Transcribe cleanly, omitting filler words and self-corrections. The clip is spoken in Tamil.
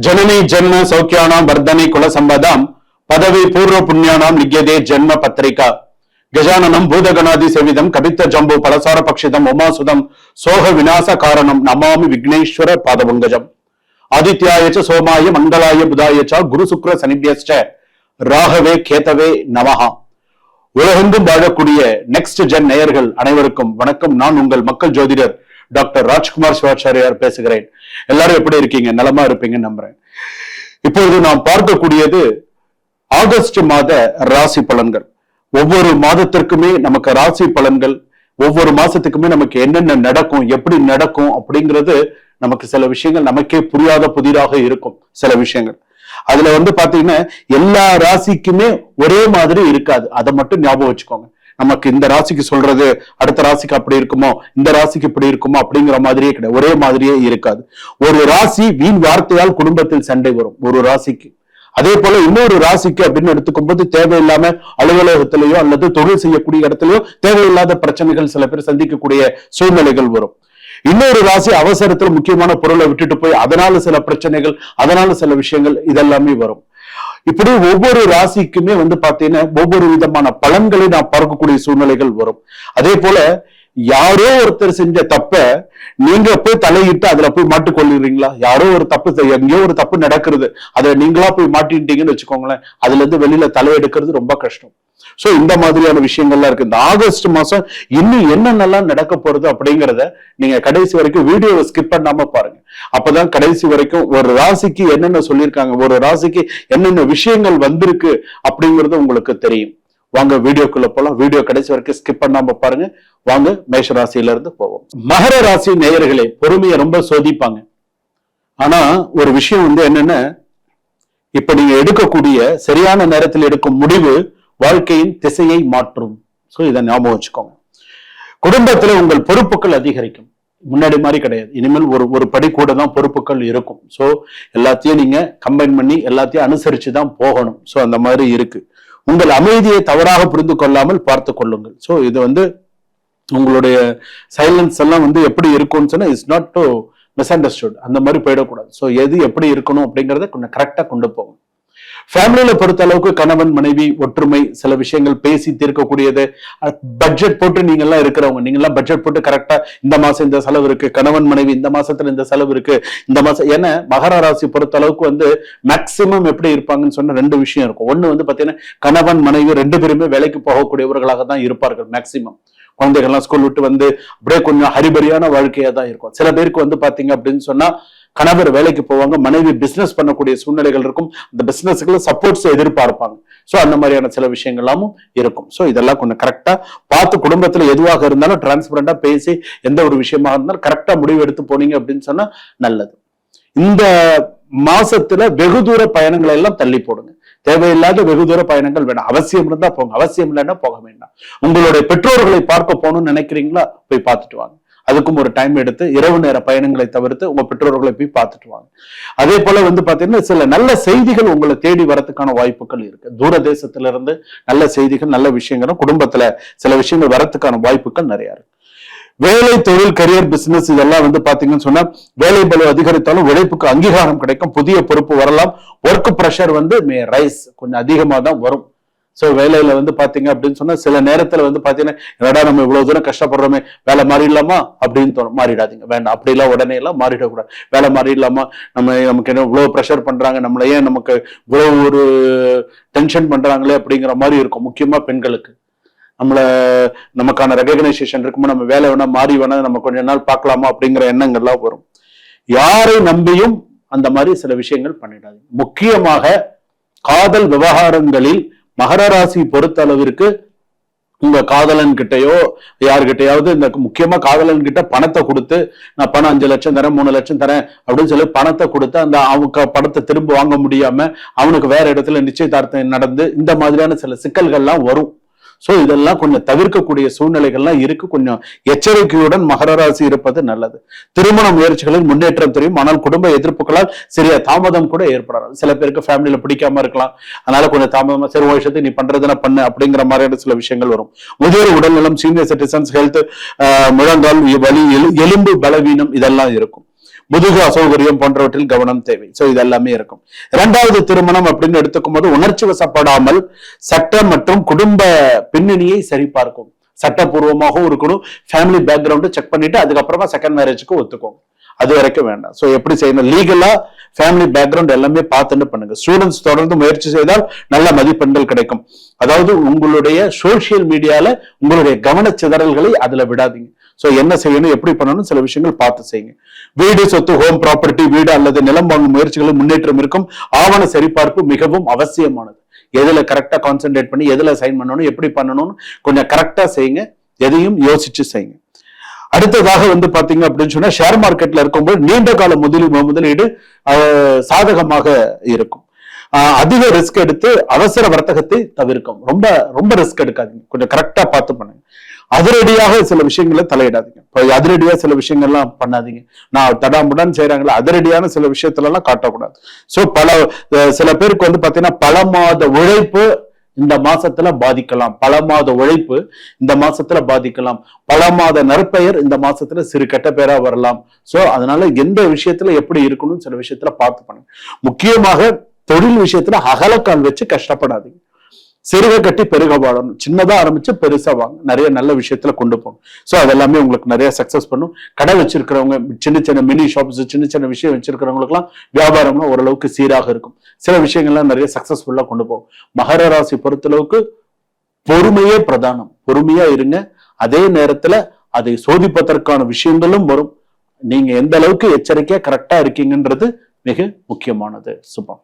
जननी जन्म सौख्यानां वर्धने कुल संपदां पदवी पूर्व पुण्यानां लिख्यते जन्म पत्रिका गजाननं भूतगणादि सेविदं कवित्त जम्बू पलसार पक्षितम् उमासुदं सोह विनाश कारणं नमामि विघ्नेश्वर पादपङ्कजम् आदित्याय च सोमाय मंगलाय बुधाय च गुरु शुक्र शनिभ्यश्च ராகவே கேதவே நமஹா. உலகெங்கும் வாழக்கூடிய நெக்ஸ்ட் ஜென் நேயர்கள் அனைவருக்கும் வணக்கம். நான் உங்கள் மக்கள் ஜோதிடர் டாக்டர் ராஜ்குமார் சிவாச்சாரியார் பேசுகிறேன். எல்லாரும் எப்படி இருக்கீங்க? நலமா இருப்பீங்கன்னு நம்புறேன். இப்பொழுது நாம் பார்க்கக்கூடியது ஆகஸ்ட் மாத ராசி பலன்கள். ஒவ்வொரு மாதத்திற்குமே நமக்கு ராசி பலன்கள், ஒவ்வொரு மாசத்துக்குமே நமக்கு என்னென்ன நடக்கும், எப்படி நடக்கும் அப்படிங்கிறது நமக்கு சில விஷயங்கள் நமக்கே புரியாத புதிதாக இருக்கும். சில விஷயங்கள் அதுல பாத்தீங்கன்னா எல்லா ராசிக்குமே ஒரே மாதிரி இருக்காது. அதை மட்டும் ஞாபகம் வச்சுக்கோங்க. நமக்கு இந்த ராசிக்கு சொல்றது அடுத்த ராசிக்கு அப்படி இருக்குமோ, இந்த ராசிக்கு இப்படி இருக்குமோ அப்படிங்கிற மாதிரியே கிடையாது. ஒரே மாதிரியே இருக்காது. ஒரு ராசி வீண் வார்த்தையால் குடும்பத்தில் சண்டை வரும் ஒரு ராசிக்கு. அதே போல இன்னொரு ராசிக்கு அப்படின்னு எடுத்துக்கும் போது தேவையில்லாம அலுவலகத்திலேயோ அல்லது தொழில் செய்யக்கூடிய இடத்துலயோ தேவையில்லாத பிரச்சனைகள் சில பேர் சந்திக்கக்கூடிய சூழ்நிலைகள் வரும். இன்னொரு ராசி அவசரத்துல முக்கியமான பொருளை விட்டுட்டு போய் அதனால சில பிரச்சனைகள், அதனால சில விஷயங்கள் இதெல்லாமே வரும். இப்படி ஒவ்வொரு ராசிக்குமே பாத்தீங்கன்னா ஒவ்வொரு விதமான பலன்களை நான் பார்க்கக்கூடிய சூழ்நிலைகள் வரும். அதே போல யாரோ ஒருத்தர் செஞ்ச தப்ப நீங்க போய் தலையிட்டு அதுல போய் மாட்டிக்கொள்ளுறீங்களா? யாரோ ஒரு தப்பு, எங்கேயோ ஒரு தப்பு நடக்கிறது, அதை நீங்களா போய் மாட்டிட்டீங்கன்னு வச்சுக்கோங்களேன். அதுல இருந்து வெளியில தலையெடுக்கிறது ரொம்ப கஷ்டம். சோ இந்த மாதிரியான விஷயங்கள்லாம் இருக்கு. இந்த ஆகஸ்ட் மாசம் இன்னும் என்னென்னலாம் நடக்க போறது அப்படிங்கிறத நீங்க கடைசி வரைக்கும் வீடியோவை ஸ்கிப் பண்ணாம பாருங்க. அப்பதான் கடைசி வரைக்கும் ஒரு ராசிக்கு என்னென்ன சொல்லியிருக்காங்க, ஒரு ராசிக்கு என்னென்ன விஷயங்கள் வந்திருக்கு அப்படிங்கிறது உங்களுக்கு தெரியும். வாங்க வீடியோக்குள்ள போலாம். வீடியோ கடைசி வரைக்கும் ஸ்கிப் பண்ணாம பாருங்க. வாங்க மேஷ ராசியில இருந்து போவோம். மகர ராசி நேயர்களே, பொறுமையை ரொம்ப சோதிப்பாங்க. ஆனா ஒரு விஷயம் என்னன்னா, இப்ப நீங்க எடுக்கக்கூடிய சரியான நேரத்தில் எடுக்கும் முடிவு வாழ்க்கையின் திசையை மாற்றும். சோ இதை ஞாபகம் வச்சுக்கோங்க. குடும்பத்துல உங்கள் பொறுப்புகள் அதிகரிக்கும். முன்னாடி மாதிரி கிடையாது. இனிமேல் ஒரு படி கூட தான் பொறுப்புகள் இருக்கும். சோ எல்லாத்தையும் நீங்க கம்பைன் பண்ணி எல்லாத்தையும் அனுசரிச்சுதான் போகணும். சோ அந்த மாதிரி இருக்கு. உங்கள் அமைதியை தவறாக புரிந்து கொள்ளாமல் பார்த்து கொள்ளுங்கள். சோ இது உங்களுடைய சைலன்ஸ் எல்லாம் எப்படி இருக்கும்னு சொன்னா it's not to miss understood. அந்த மாதிரி போயிடக்கூடாது. சோ எது எப்படி இருக்கணும் அப்படிங்கறத கொஞ்சம் கரெக்டா கொண்டு போகும். ஃபேமிலியில பொறுத்த அளவுக்கு கணவன் மனைவி ஒற்றுமை, சில விஷயங்கள் பேசி தீர்க்கக்கூடியது. பட்ஜெட் போட்டு நீங்க எல்லாம் இருக்கிறவங்க, நீங்க எல்லாம் பட்ஜெட் போட்டு கரெக்டா இந்த மாசம் இந்த செலவு இருக்கு, கணவன் மனைவி இந்த மாசத்துல இந்த செலவு இருக்கு, இந்த மாசம். ஏன்னா மகர ராசி பொறுத்த அளவுக்கு மேக்சிமம் எப்படி இருப்பாங்கன்னு சொன்னா ரெண்டு விஷயம் இருக்கும். ஒண்ணு பாத்தீங்கன்னா கணவன் மனைவி ரெண்டு பேருமே வேலைக்கு போகக்கூடியவர்களாக தான் இருப்பார்கள் மேக்சிமம். குழந்தைகள்லாம் ஸ்கூல் விட்டு அப்படியே கொஞ்சம் ஹரிபரியான வாழ்க்கையா தான் இருக்கும். சில பேருக்கு பாத்தீங்க அப்படின்னு சொன்னா கணவர் வேலைக்கு போவாங்க, மனைவி பிசினஸ் பண்ணக்கூடிய சூழ்நிலைகள் இருக்கும். அந்த பிசினஸ்க்குள்ள சப்போர்ட்ஸ் எதிர்பார்ப்பாங்க. சோ அந்த மாதிரியான சில விஷயங்கள்லாமும் இருக்கும். சோ இதெல்லாம் கொஞ்சம் கரெக்டா பார்த்து குடும்பத்துல எதுவாக இருந்தாலும் டிரான்ஸ்பரண்டா பேசி எந்த ஒரு விஷயமாக இருந்தாலும் கரெக்டா முடிவு எடுத்து போனீங்க அப்படின்னு சொன்னா நல்லது. இந்த மாசத்துல வெகு தூர பயணங்களை எல்லாம் தள்ளி போடுங்க. தேவையில்லாத வெகு தூர பயணங்கள் வேண்டாம். அவசியம் இருந்தா போங்க, அவசியம் இல்லைன்னா போக வேண்டாம். உங்களுடைய பெற்றோர்களை பார்க்க போகணும்னு நினைக்கிறீங்களா? போய் பார்த்துட்டு வாங்க. அதுக்கும் ஒரு டைம் எடுத்து இரவு நேர பயணங்களை தவிர்த்து உங்க பெற்றோர்களை போய் பார்த்துட்டு வாங்க. அதே போல பாத்தீங்கன்னா சில நல்ல செய்திகள் உங்களை தேடி வரதுக்கான வாய்ப்புகள் இருக்கு. தூர தேசத்துல இருந்து நல்ல செய்திகள், நல்ல விஷயங்களும் குடும்பத்துல சில விஷயங்கள் வரதுக்கான வாய்ப்புகள் நிறைய இருக்கு. வேலை, தொழில், கரியர், பிசினஸ் இதெல்லாம் பாத்தீங்கன்னு சொன்னா வேலை பலு அதிகரித்தாலும் உழைப்புக்கு அங்கீகாரம் கிடைக்கும். புதிய பொறுப்பு வரலாம். ஒர்க் பிரஷர் மே ரைஸ், கொஞ்சம் அதிகமா தான் வரும். சோ வேலையில பாத்தீங்க அப்படின்னு சொன்னா சில நேரத்துல பாத்தீங்கன்னா என்னடா நம்ம இவ்வளவு தூரம் கஷ்டப்படுறோமே, வேலை மாறிடலாமா அப்படின்னு தோணும். மாறிடாதீங்க, வேண்டாம். அப்படி எல்லாம் உடனே எல்லாம் மாறிடக்கூடாது. வேலை மாறிடலாமா, நமக்கு என்ன இவ்வளவு ப்ரெஷர் பண்றாங்க, நம்மள ஏன் நமக்கு இவ்வளவு ஒரு டென்ஷன் பண்றாங்களே அப்படிங்கிற மாதிரி இருக்கும். முக்கியமா பெண்களுக்கு நமக்கான ரெகக்னைசேஷன் இருக்குமோ, நம்ம வேலை வேணா மாறி வேணா நம்ம கொஞ்ச நாள் பார்க்கலாமா அப்படிங்கிற எண்ணங்கள்லாம் வரும். யாரை நம்பியும் அந்த மாதிரி சில விஷயங்கள் பண்ணிடாதீங்க. முக்கியமாக காதல் விவகாரங்களில் மகர ராசி பொறுத்த அளவிற்கு உங்க காதலன் கிட்டையோ யாருக்கிட்டையாவது முக்கியமா காதலன் கிட்ட பணத்தை கொடுத்து, நான் பணம் 5 லட்சம் தரேன், 3 லட்சம் தரேன் அப்படின்னு சொல்லி பணத்தை கொடுத்து அந்த அவங்க பணத்தை திரும்ப வாங்க முடியாம அவனுக்கு வேற இடத்துல நிச்சயதார்த்தம் நடந்து இந்த மாதிரியான சில சிக்கல்கள்லாம் வரும். சோ இதெல்லாம் கொஞ்சம் தவிர்க்கக்கூடிய சூழ்நிலைகள்லாம் இருக்கு. கொஞ்சம் எச்சரிக்கையுடன் மகர ராசி இருப்பது நல்லது. திருமண முயற்சிகளில் முன்னேற்றம் தெரியும். ஆனால் குடும்ப எதிர்ப்புகளால் சிறிய தாமதம் கூட ஏற்படலாம். சில பேருக்கு ஃபேமிலியில பிடிக்காம இருக்கலாம். அதனால கொஞ்சம் தாமதமா சரி வருஷத்தை நீ பண்றதுன்னா பண்ணு அப்படிங்கிற மாதிரியான சில விஷயங்கள் வரும். முதியோர் உடல்நலம், சீனியர் சிட்டிசன்ஸ் ஹெல்த், முழங்கால் வலி, எலும்பு பலவீனம் இதெல்லாம் இருக்கும். முதுகு அசௌகரியம் போன்றவற்றில் கவனம் தேவை. சோ இது எல்லாமே இருக்கும். இரண்டாவது திருமணம் அப்படின்னு எடுத்துக்கும் போது உணர்ச்சி வசப்படாமல் சட்டம் மற்றும் குடும்ப பின்னணியை சரிபார்க்கும். சட்டப்பூர்வமாகவும் இருக்கணும், ஃபேமிலி பேக்ரவுண்ட் செக் பண்ணிட்டு அதுக்கப்புறமா செகண்ட் மேரேஜுக்கு ஒத்துக்கும். அது வரைக்கும் வேண்டாம். சோ எப்படி செய்யணும், லீகலா ஃபேமிலி பேக்ரவுண்ட் எல்லாமே பார்த்துட்டு பண்ணுங்க. ஸ்டூடெண்ட்ஸ் தொடர்ந்து முயற்சி செய்தால் நல்ல மதிப்பெண்கள் கிடைக்கும். அதாவது உங்களுடைய சோசியல் மீடியால உங்களுடைய கவனச்சிதறல்களை அதுல விடாதீங்க. சோ என்ன செய்யணும், எப்படி பண்ணணும், சில விஷயங்கள் பார்த்து செய்யுங்க. வீடு, சொத்து, ஹோம் ப்ராப்பர்ட்டி, வீடு அல்லது நிலம் வாங்கும் முயற்சிகளில் முன்னேற்றம் இருக்கும். ஆவண சரிபார்ப்பு மிகவும் அவசியமானது. எதுல கரெக்டா கான்சென்ட்ரேட் பண்ணி எதுல சைன் பண்ணணும், எப்படி பண்ணணும்னு கொஞ்சம் கரெக்டா செய்யுங்க. எதையும் யோசிச்சு செய்யுங்க. அடுத்ததாக பாத்தீங்க அப்படின்னு சொன்னா, ஷேர் மார்க்கெட்ல இருக்கும்போது நீண்ட கால முதலீடு சாதகமாக இருக்கும். அதிக ரிஸ்க் எடுத்து அவசர வர்த்தகத்தை தவிர்க்கும். ரொம்ப ரொம்ப ரிஸ்க் எடுக்காதீங்க, கொஞ்சம் கரெக்டா பார்த்து பண்ணுங்க. அதிரடியாக சில விஷயங்களை தலையிடாதீங்க. அதிரடியா சில விஷயங்கள்லாம் பண்ணாதீங்க. நான் தடாமுடான்னு செய்யறாங்களா, அதிரடியான சில விஷயத்துல எல்லாம் காட்டக்கூடாது. சோ சில பேருக்கு பாத்தீங்கன்னா பல மாத உழைப்பு இந்த மாசத்துல பாதிக்கலாம். பல மாத உழைப்பு இந்த மாசத்துல பாதிக்கலாம். பல மாத நற்பெயர் இந்த மாசத்துல சிறு கெட்ட பேரா வரலாம். சோ அதனால எந்த விஷயத்துல எப்படி இருக்கணும் சில விஷயத்துல பார்த்து பண்ணுங்க. முக்கியமாக தொழில் விஷயத்துல அகலக்கால் வச்சு கஷ்டப்படாதீங்க. சிறுக கட்டி பெருக வாழணும். சின்னதா ஆரம்பிச்சு பெருசா வாங்க, நிறைய நல்ல விஷயத்துல கொண்டு போகணும். சோ அதெல்லாமே உங்களுக்கு நிறைய சக்சஸ் பண்ணும். கடை வச்சிருக்கிறவங்க, சின்ன சின்ன மினி ஷாப்ஸ், சின்ன சின்ன விஷயம் வச்சிருக்கிறவங்களுக்கு எல்லாம் வியாபாரம்லாம் ஓரளவுக்கு சீராக இருக்கும். சில விஷயங்கள்லாம் நிறைய சக்சஸ்ஃபுல்லா கொண்டு போகும். மகர ராசி பொறுத்தளவுக்கு பொறுமையே பிரதானம். பொறுமையா இருங்க. அதே நேரத்துல அதை சோதிப்பதற்கான விஷயங்களும் வரும். நீங்க எந்த அளவுக்கு எச்சரிக்கையா கரெக்டா இருக்கீங்கன்றது மிக முக்கியமானது. சுபம்.